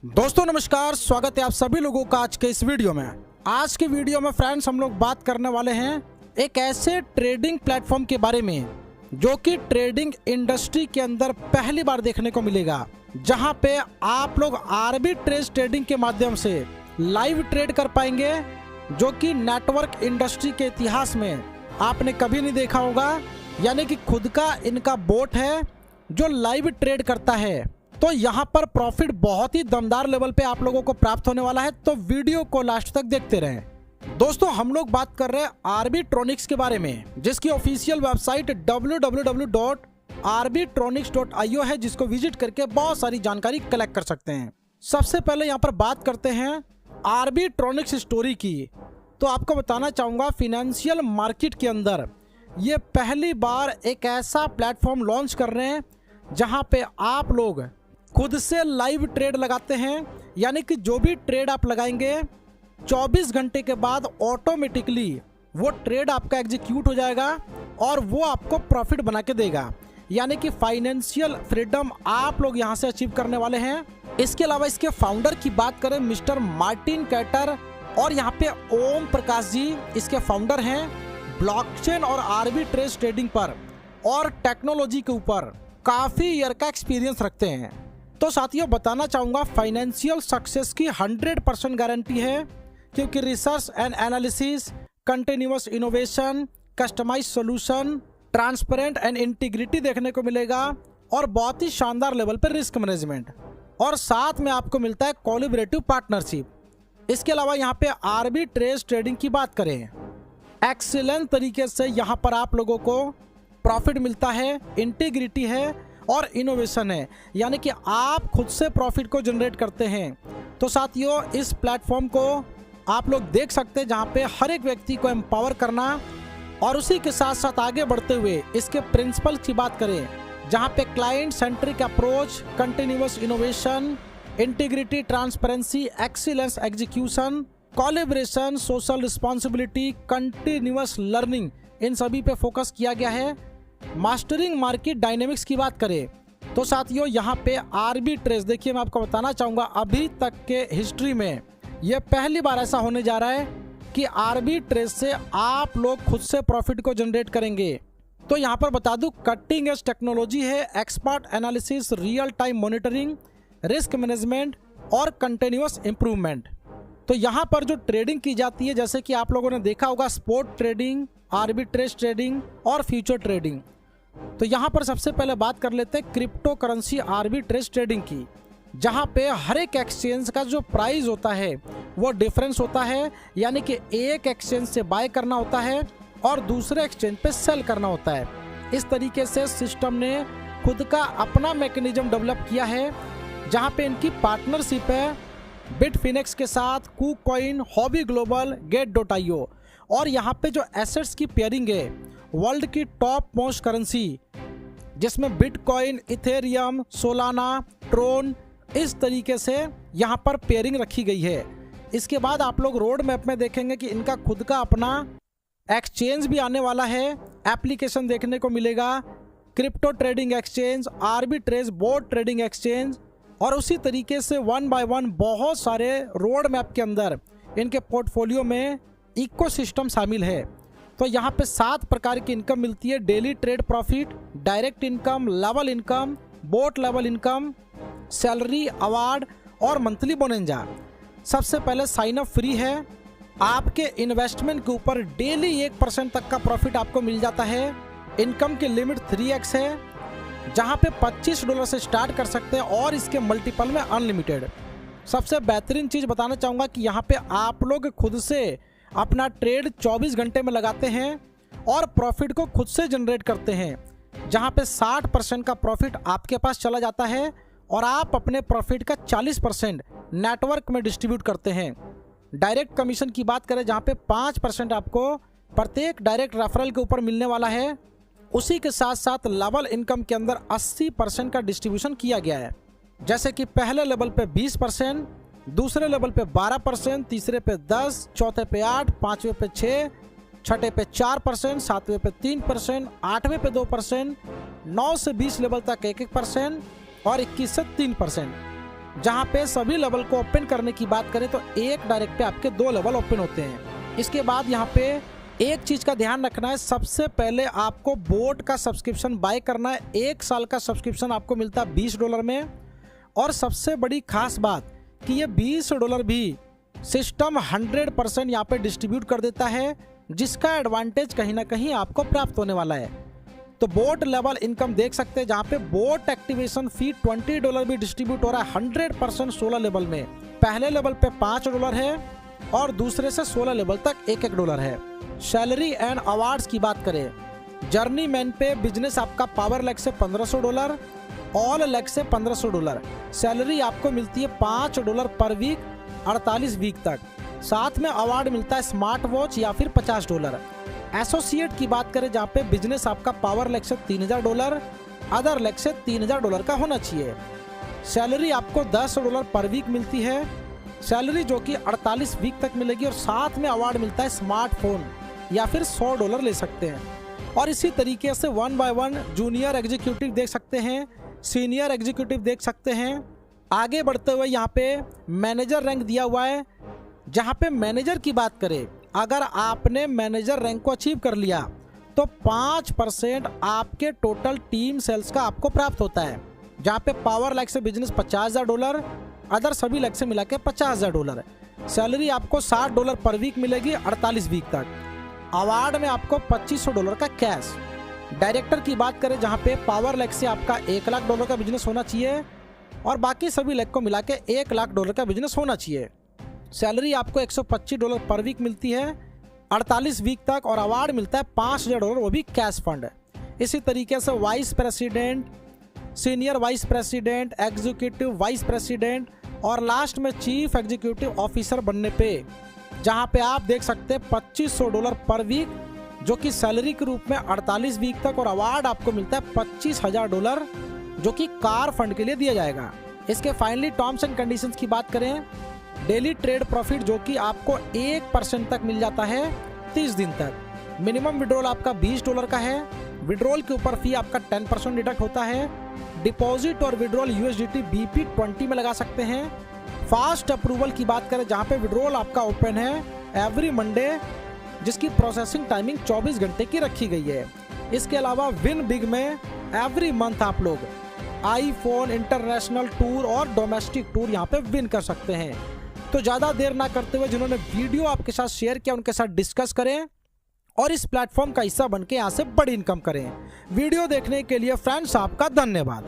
दोस्तों नमस्कार, स्वागत है आप सभी लोगों का आज के इस वीडियो में। आज के वीडियो में फ्रेंड्स हम लोग बात करने वाले हैं एक ऐसे ट्रेडिंग प्लेटफॉर्म के बारे में जो कि ट्रेडिंग इंडस्ट्री के अंदर पहली बार देखने को मिलेगा, जहां पे आप लोग आर्बिट्रेज ट्रेडिंग के माध्यम से लाइव ट्रेड कर पाएंगे, जो कि नेटवर्क इंडस्ट्री के इतिहास में आपने कभी नहीं देखा होगा। यानी कि खुद का इनका बोट है जो लाइव ट्रेड करता है। तो यहाँ पर प्रॉफिट बहुत ही दमदार लेवल पे आप लोगों को प्राप्त होने वाला है, तो वीडियो को लास्ट तक देखते रहें। दोस्तों हम लोग बात कर रहे हैं आर्बिट्रॉनिक्स के बारे में, जिसकी ऑफिशियल वेबसाइट www.arbitronics.io है, जिसको विजिट करके बहुत सारी जानकारी कलेक्ट कर सकते हैं। सबसे पहले यहाँ पर बात करते हैं आर्बिट्रॉनिक्स स्टोरी की। तो आपको बताना चाहूँगा फिनेंशियल मार्केट के अंदर ये पहली बार एक ऐसा प्लेटफॉर्म लॉन्च कर रहे हैं जहाँ पे आप लोग खुद से लाइव ट्रेड लगाते हैं। यानी कि जो भी ट्रेड आप लगाएंगे 24 घंटे के बाद ऑटोमेटिकली वो ट्रेड आपका एग्जीक्यूट हो जाएगा और वो आपको प्रॉफिट बना के देगा। यानी कि फाइनेंशियल फ्रीडम आप लोग यहाँ से अचीव करने वाले हैं। इसके अलावा इसके फाउंडर की बात करें मिस्टर मार्टिन कैटर, और यहाँ पे ओम प्रकाश जी इसके फाउंडर हैं। ब्लॉकचेन और आर्बिट्रेज ट्रेडिंग पर और टेक्नोलॉजी के ऊपर काफ़ी ईयर का एक्सपीरियंस रखते हैं। तो साथियों बताना चाहूँगा फाइनेंशियल सक्सेस की 100% गारंटी है, क्योंकि research and analysis, continuous innovation, customise solution, transparent and integrity देखने को मिलेगा, और बहुत ही शानदार लेवल पर रिस्क मैनेजमेंट, और साथ में आपको मिलता है कोलैबोरेटिव पार्टनरशिप। इसके अलावा यहाँ पे आर्बिट्रेज ट्रेडिंग की बात करें, एक्सीलेंट तरीके से यहाँ पर आप लोगों को प्रॉफिट मिलता है, इंटीग्रिटी है और इनोवेशन है। यानी कि आप खुद से प्रॉफिट को जनरेट करते हैं। तो साथियों इस प्लेटफॉर्म को आप लोग देख सकते हैं, जहाँ पे हर एक व्यक्ति को एम्पावर करना, और उसी के साथ साथ आगे बढ़ते हुए इसके प्रिंसिपल की बात करें, जहाँ पे client centric approach, continuous innovation, integrity, transparency, excellence execution, collaboration, social responsibility, continuous learning, इन सभी पे फोकस किया गया है। मास्टरिंग मार्केट डायनेमिक्स की बात करें तो साथियों यहाँ पे आर्बिट्रेज, देखिए मैं आपको बताना चाहूँगा अभी तक के हिस्ट्री में यह पहली बार ऐसा होने जा रहा है कि आर्बिट्रेज से आप लोग खुद से प्रॉफिट को जनरेट करेंगे। तो यहाँ पर बता दूँ कटिंग एज टेक्नोलॉजी है, expert analysis, real time monitoring, risk management और कंटिन्यूअस इम्प्रूवमेंट। तो यहाँ पर जो ट्रेडिंग की जाती है, जैसे कि आप लोगों ने देखा होगा स्पॉट ट्रेडिंग, आर्बिट्रेज ट्रेडिंग और फ्यूचर ट्रेडिंग। तो यहाँ पर सबसे पहले बात कर लेते हैं क्रिप्टो करेंसी आर्बिट्रेज ट्रेडिंग की, जहाँ पे हर एक एक्सचेंज का जो प्राइस होता है वो डिफरेंस होता है। यानी कि एक एक्सचेंज से बाय करना होता है और दूसरे एक्सचेंज पे सेल करना होता है। इस तरीके से सिस्टम ने खुद का अपना मैकेनिज्म डेवलप किया है, जहाँ पे इनकी पार्टनरशिप है बिटफिनेक्स के साथ, KuCoin, हॉबी ग्लोबल, Gate.io। और यहाँ पे जो एसेट्स की पेयरिंग है वर्ल्ड की टॉप मोस्ट करेंसी, जिसमें बिटकॉइन, इथेरियम, सोलाना, ट्रोन, इस तरीके से यहाँ पर पेयरिंग रखी गई है। इसके बाद आप लोग रोड मैप में देखेंगे कि इनका खुद का अपना एक्सचेंज भी आने वाला है, एप्लीकेशन देखने को मिलेगा, crypto trading exchange, arbitrage boat trading exchange, और उसी तरीके से 1 बाय 1 बहुत सारे रोड मैप के अंदर इनके पोर्टफोलियो में इकोसिस्टम शामिल है। तो यहाँ पे 7 प्रकार की इनकम मिलती है: daily trade profit, direct income, level income, boat level income, salary, award और मंथली बोनेंजा। सबसे पहले साइन अप फ्री है, आपके इन्वेस्टमेंट के ऊपर डेली 1% तक का प्रॉफिट आपको मिल जाता है। इनकम की लिमिट 3x है, जहाँ पे $25 से स्टार्ट कर सकते हैं और इसके मल्टीपल में अनलिमिटेड। सबसे बेहतरीन चीज़ बताना चाहूँगा कि यहाँ पे आप लोग खुद से अपना ट्रेड 24 घंटे में लगाते हैं और प्रॉफिट को खुद से जनरेट करते हैं, जहाँ पे 60% का प्रॉफिट आपके पास चला जाता है और आप अपने प्रॉफिट का 40% नेटवर्क में डिस्ट्रीब्यूट करते हैं। डायरेक्ट कमीशन की बात करें, जहाँ पे 5% आपको प्रत्येक डायरेक्ट रेफरल के ऊपर मिलने वाला है। उसी के साथ साथ लेवल इनकम के अंदर 80% का डिस्ट्रीब्यूशन किया गया है, जैसे कि पहले लेवल पे 20%, दूसरे लेवल पे 12%, तीसरे पे 10%, चौथे पे 8%, पाँचवें पे 6%, छठे पे 4%, सातवें पे 3%, आठवें पे 2%, 9 से 20 लेवल तक 1-1% और 21 से 3%। जहां पे सभी लेवल को ओपन करने की बात करें तो एक डायरेक्ट पे आपके 2 लेवल ओपन होते हैं। इसके बाद यहाँ पे एक चीज का ध्यान रखना है, सबसे पहले आपको बोट का सब्सक्रिप्शन बाय करना है। 1 साल का सब्सक्रिप्शन आपको मिलता है $20 में। और सबसे बड़ी खास बात कि ये $20 भी सिस्टम 100% यहाँ पे डिस्ट्रीब्यूट कर देता है, जिसका एडवांटेज कहीं ना कहीं आपको प्राप्त होने वाला है। तो बोट लेवल इनकम देख सकते हैं, जहाँ पे बोट एक्टिवेशन फी $20 भी डिस्ट्रीब्यूट हो रहा है 100% 16 लेवल में। पहले लेवल पे $5 है और दूसरे से 16 लेवल तक $1 है। सैलरी एंड अवार्ड्स की बात करें, जर्नी मैन पे बिजनेस आपका पावर लेग से $1500, ऑल लेग से $1500। सैलरी आपको मिलती है $5 पर वीक 48 वीक तक। साथ में अवार्ड मिलता है स्मार्ट वॉच या फिर $50। एसोसिएट की बात करें, जहाँ पे बिजनेस आपका पावर लेग से $3000, अदर लेग से $3000 का होना चाहिए। सैलरी आपको $10 पर वीक मिलती है, सैलरी जो कि 48 वीक तक मिलेगी। और साथ में अवार्ड मिलता है स्मार्टफोन या फिर $100 ले सकते हैं। और इसी तरीके से 1 बाय 1 जूनियर एग्जीक्यूटिव देख सकते हैं, सीनियर एग्जीक्यूटिव देख सकते हैं। आगे बढ़ते हुए यहाँ पे मैनेजर रैंक दिया हुआ है, जहाँ पे मैनेजर की बात करें, अगर आपने मैनेजर रैंक को अचीव कर लिया तो 5% आपके टोटल टीम सेल्स का आपको प्राप्त होता है। जहाँ पे पावर लेग से बिजनेस $50000, अदर सभी लेग से मिला के $50000। सैलरी आपको $60 पर वीक मिलेगी 48 वीक तक। अवार्ड में आपको $2500 का कैश। डायरेक्टर की बात करें, जहाँ पे पावर लेग से आपका $1,00,000 का बिजनेस होना चाहिए और बाकी सभी लेग को मिला के $1,00,000 का बिजनेस होना चाहिए। सैलरी आपको $125 पर वीक मिलती है 48 वीक तक और अवार्ड मिलता है $5000, वो भी कैश फंड। इसी तरीके से vice president, senior vice president, executive vice president और लास्ट में चीफ एग्जीक्यूटिव ऑफिसर बनने पे, जहां पे आप देख सकते हैं $2500 पर वीक, जो कि सैलरी के रूप में 48 वीक तक। और अवार्ड आपको मिलता है $25000, जो कि कार फंड के लिए दिया जाएगा। इसके फाइनली टर्म्स एंड कंडीशंस की बात करें, डेली ट्रेड प्रॉफिट जो कि आपको 1% तक मिल जाता है 30 दिन तक। मिनिमम विड्रॉल आपका $20 का है। विड्रॉल के ऊपर फी आपका 10% डिडक्ट होता है। डिपॉजिट और विड्रॉल USDT BP20 में लगा सकते हैं। फास्ट अप्रूवल की बात करें, जहां पे विड्रॉल आपका ओपन है एवरी मंडे, जिसकी प्रोसेसिंग टाइमिंग 24 घंटे की रखी गई है। इसके अलावा विन बिग में एवरी मंथ आप लोग आईफोन, इंटरनेशनल टूर और डोमेस्टिक टूर यहाँ पे विन कर सकते हैं। तो ज़्यादा देर ना करते हुए जिन्होंने वीडियो आपके साथ शेयर किया उनके साथ डिस्कस करें और इस प्लेटफॉर्म का हिस्सा बनके यहाँ से बड़ी इनकम करें। वीडियो देखने के लिए फ्रेंड्स आपका धन्यवाद।